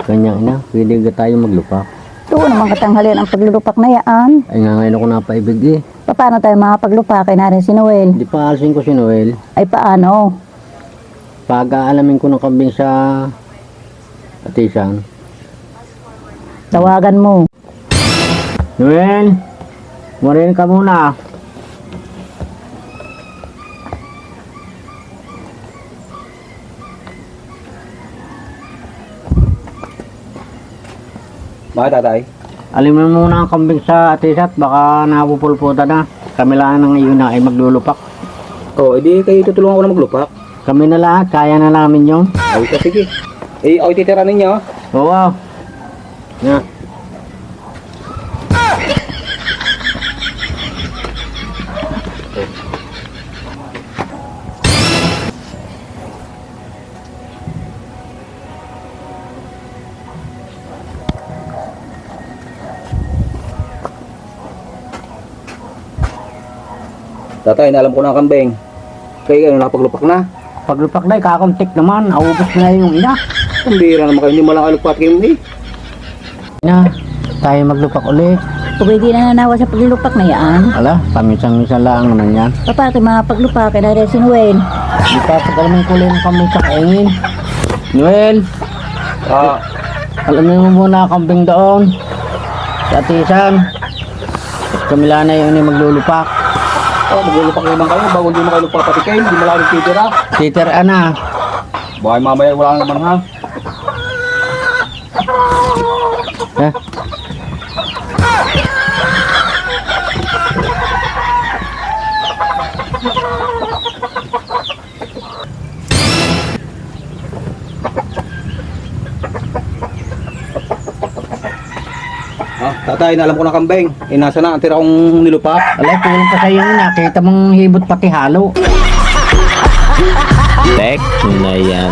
Kanya na, pwede ga tayo maglupak. Doon naman katanghalian ang paglulupak na yan. Ay nga ngayon ako napaibig eh. Paano tayo makapaglupak? Kaya narin si Noel. Hindi pa alisin ko si Noel. Ay paano? Pag-aalamin ko ng kambing sa atisan. Tawagan mo. Noel, marin ka muna. Bakit tatay? Alimin mo muna ang kambing sa atisat, baka napupulputan na. Kami lang ng iyo na ay maglulupak. Oh, edi kayo tutulungan ko na maglupak. Kami na lahat, kaya na namin yung. Ay, sige. Eh, ako titira ninyo. Oo. Nga. Tatay, alam ko na ang kambing. Kayo nakapaglupak na. Paglupak na, kakuntik naman. Aubos na yung ina. Ang bira naman kayo, hindi mo lang alugpat kayo eh. Ina, tayo maglupak ulit. Pwede na nanawa sa paglulupak na yan. Ala, paminsang-minsan lang naman yan. Paano tayo makapaglupak? Kaya narin si Noel. Di pa pag-alamin ko lang ng kambing sa kaingin. Noel, Ah, alamin mo muna ang kambing doon. Sa atisan. At kami lang na yung ini maglulupak. oh, maglulupak naman kayo. Bago hindi mo kayo lupak pati kayo, hindi mo lang titira. Titira na. Baka mamaya wala naman ha. Ha? Ah, tatay, alam ko na kambing. Eh, nasa na ang tira kong nilupak. Alay, kulang pa sa'yo yun. Nakita mong hibot pati halo. Tek na yan.